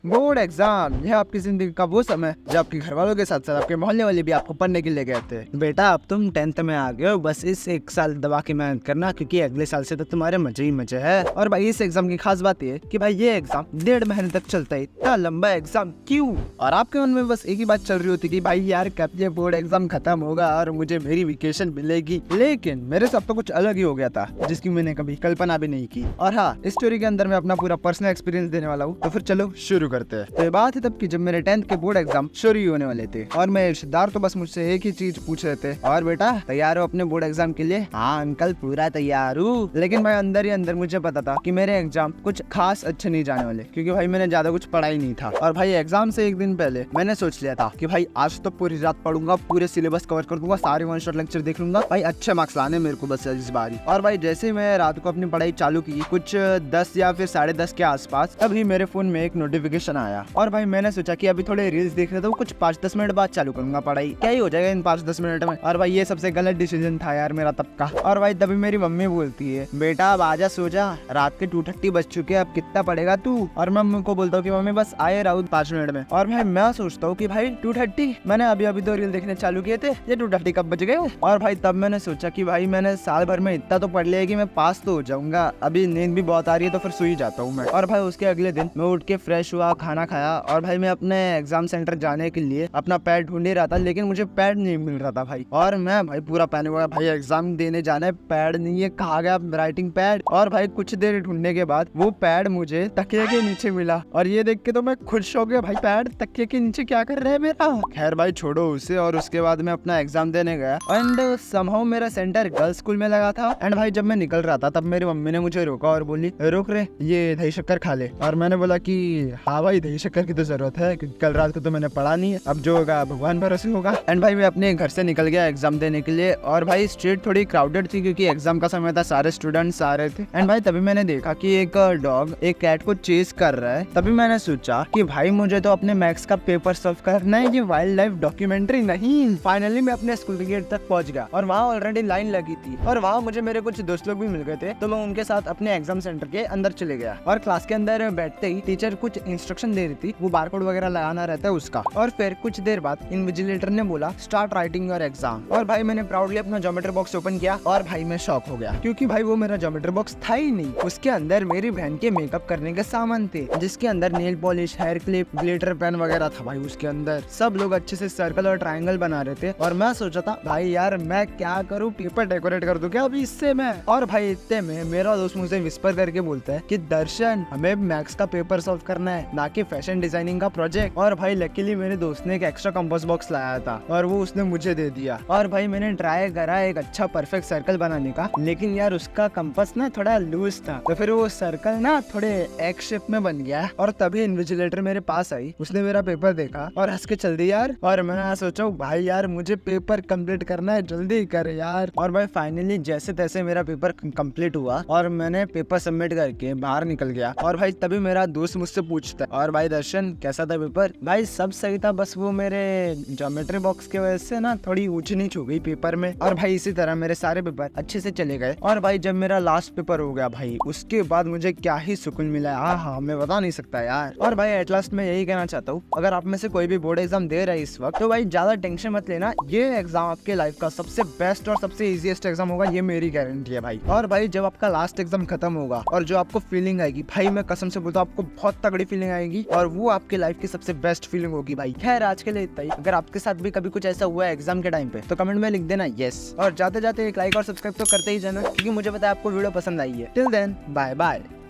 Board exam यह आपकी जिंदगी का वो समय जब आपके घर वालों के साथ साथ आपके मोहल्ले वाले भी आपको पढ़ने के लिए गए थे। बेटा अब तुम 10th में आ गए हो, बस इस एक साल दबा के मेहनत करना क्योंकि अगले साल से तो तुम्हारे मजे ही मजे है। और भाई इस एग्जाम की खास बात ये कि भाई ये एग्जाम 1.5 महीने तक चलता है। इतना लंबा एग्जाम क्यों? और आपके मन में बस एक ही बात चल रही होती कि भाई यार कब ये बोर्ड एग्जाम खत्म होगा और मुझे मेरी वेकेशन मिलेगी। लेकिन मेरे साथ तो कुछ अलग ही हो गया था जिसकी मैंने कभी कल्पना भी नहीं की। और हाँ, इस स्टोरी के अंदर मैं अपना पूरा पर्सनल एक्सपीरियंस देने वाला हूँ। तो फिर चलो शुरू करते हैं। तो बात है तब की जब मेरे 10th के बोर्ड एग्जाम शुरू ही होने वाले थे और मेरे रिश्तेदार तो बस मुझसे एक ही चीज पूछ रहे थे, और बेटा तैयार हो अपने बोर्ड एग्जाम के लिए? हाँ अंकल पूरा तैयार हूँ। लेकिन भाई अंदर ही अंदर मुझे पता था कि मेरे एग्जाम कुछ खास अच्छे नहीं जाने वाले, क्योंकि भाई मैंने ज्यादा कुछ पढ़ा ही नहीं था। और भाई एग्जाम से एक दिन पहले मैंने सोच लिया था कि भाई आज तो पूरी रात पढ़ूंगा, पूरे सिलेबस कवर कर दूंगा, सारे वन शॉट लेक्चर देख लूंगा, भाई अच्छे मार्क्स लाने मेरे को बस इस बारी। और भाई जैसे ही मैं रात को अपनी पढ़ाई चालू की कुछ 10 या फिर 10:30 के आसपास, तभी मेरे फोन में एक नोटिफिकेशन आया। और भाई मैंने सोचा कि अभी थोड़े रील्स देख रहे थे, कुछ 5-10 मिनट बाद चालू करूंगा पढ़ाई, क्या ही हो जाएगा इन 5-10 मिनट में। और भाई ये सबसे गलत डिसीजन था यार मेरा तब का। और भाई तभी मेरी मम्मी बोलती है, बेटा अब आजा सो जा, रात के 2:30 बज चुके, अब कितना पढ़ेगा तू? और मैं मम्मी को बोलता हूँ कि मम्मी बस आए राउत 5 मिनट में। और भाई मैं सोचता हूँ कि भाई 2:30, मैंने अभी अभी तो रील देखने चालू किए थे, ये 2:30 कब बज गए? और भाई तब मैंने सोचा कि भाई मैंने साल भर में इतना तो पढ़ लिया कि मैं पास तो हो जाऊंगा, अभी नींद भी बहुत आ रही है तो फिर सो ही जाता हूँ मैं। और भाई उसके अगले दिन मैं उठ के फ्रेश हुआ, खाना खाया, और भाई मैं अपने एग्जाम सेंटर जाने के लिए अपना पैड ढूंढ ही रहा था, लेकिन मुझे पैड नहीं मिल रहा था भाई। और मैं भाई पूरा पैनिक हुआ, भाई एग्जाम देने जाना है, पैड नहीं है, कहाँ गया राइटिंग पैड? और भाई कुछ देर ढूंढने के बाद वो पैड मुझे तकिए के नीचे मिला, और ये देख के तो मैं खुश हो गया, भाई पैड तकिए के नीचे क्या कर रहा है मेरा? खैर भाई छोड़ो उसे। और उसके बाद मैं अपना एग्जाम देने गया एंड समहाउ मेरा सेंटर गर्ल्स स्कूल में लगा था। एंड भाई जब मैं निकल रहा था तब मेरी मम्मी ने मुझे रोका और बोली, रुक रे, ये दही शक्कर खा ले। और मैंने बोला कि हाँ भाई दही शक्कर की तो जरूरत है, क्योंकि कल रात को तो मैंने पढ़ा नहीं है, अब जो होगा भगवान भरोसे होगा। एंड भाई मैं अपने घर से निकल गया एग्जाम देने के लिए। और भाई स्ट्रीट थोड़ी क्राउडेड थी क्योंकि एग्जाम का समय था, सारे स्टूडेंट्स आ रहे थे। एंड भाई तभी मैंने देखा कि एक डॉग एक कैट को चेस कर रहा है। तभी मैंने सोचा कि भाई मुझे तो अपने मैथ्स का पेपर सॉल्व करना है, ये वाइल्ड लाइफ डॉक्यूमेंट्री नहीं। फाइनली मैं अपने स्कूल के गेट तक पहुंच गया और वहाँ ऑलरेडी लाइन लगी थी, और वहाँ मुझे मेरे कुछ दोस्त लोग भी मिल गए थे, तो मैं उनके साथ अपने एग्जाम सेंटर के अंदर चले गया। और क्लास के अंदर बैठते ही टीचर कुछ इंस्ट्रक्शन दे रही थी, वो बारकोड वगैरह लगाना रहता है उसका। और फिर कुछ देर बाद इन्विजिलेटर ने बोला स्टार्ट राइटिंग योर एग्जाम। और भाई मैंने प्राउडली अपना ज्योमेट्री बॉक्स ओपन किया, और भाई मैं शॉक हो गया क्योंकि भाई वो मेरा ज्योमेट्री बॉक्स था ही नहीं। उसके अंदर मेरी बहन के मेकअप करने के सामान थे, जिसके अंदर nail polish, hair clip, glitter pen वगैरह था भाई। उसके अंदर सब लोग अच्छे से सर्कल और ट्रायंगल बना रहे थे, और मैं सोचा था भाई यार मैं क्या करूँ, पेपर डेकोरेट कर दूं क्या अभी इससे मैं? और भाई इतने में मेरा दोस्त मुझे विस्पर करके बोलता है कि दर्शन हमें मैथ्स का पेपर सॉल्व करना है, ना कि फैशन डिजाइनिंग का प्रोजेक्ट। और भाई लकीली मेरे दोस्त ने एक एक्स्ट्रा कंपास बॉक्स लाया था और वो उसने मुझे दे दिया। और भाई मैंने ट्राई करा एक अच्छा परफेक्ट सर्कल बनाने का, लेकिन यार उसका कंपास ना थोड़ा लूज था, तो फिर वो सर्कल ना थोड़े एक्स शेप में बन गया। और तभी इन्विजिलेटर मेरे पास आई, उसने मेरा पेपर देखा और हंस के चल दी यार। और मैं सोचा भाई यार मुझे पेपर कंप्लीट करना है, जल्दी कर यार। और भाई फाइनली जैसे तैसे मेरा पेपर कंप्लीट हुआ और मैंने पेपर सबमिट करके बाहर निकल गया। और भाई तभी मेरा दोस्त मुझसे पूछता है, और भाई दर्शन कैसा था पेपर? भाई सब सही था, बस वो मेरे ज्योमेट्री बॉक्स की वजह से ना थोड़ी ऊंच नीच हो गई पेपर में। और भाई इसी तरह मेरे सारे पेपर अच्छे से चले गए। और भाई जब मेरा लास्ट पेपर हो गया भाई, उसके बाद मुझे क्या ही सुकून मिला, हाँ मैं बता नहीं सकता यार। और भाई एट लास्ट मैं यही कहना चाहता हूँ, अगर आप में से कोई भी बोर्ड एग्जाम दे रहा है इस वक्त, तो भाई ज्यादा टेंशन मत लेना, ये एग्जाम आपके लाइफ का सबसे बेस्ट और सबसे इजीएस्ट एग्जाम होगा, ये मेरी गारंटी है भाई। और भाई जब आपका लास्ट एग्जाम खत्म होगा और जो आपको फीलिंग आएगी, भाई मैं कसम से बोलता हूँ आपको बहुत तगड़ी फीलिंग आएगी, और वो आपके लाइफ की सबसे बेस्ट फीलिंग होगी भाई। खैर आज के लिए इतना ही। अगर आपके साथ भी कभी कुछ ऐसा हुआ है एग्जाम के टाइम पे, तो कमेंट में लिख देना यस, और जाते जाते एक लाइक और सब्सक्राइब तो करते ही जाना, क्योंकि मुझे पता है आपको वीडियो पसंद आई है। Till then bye bye.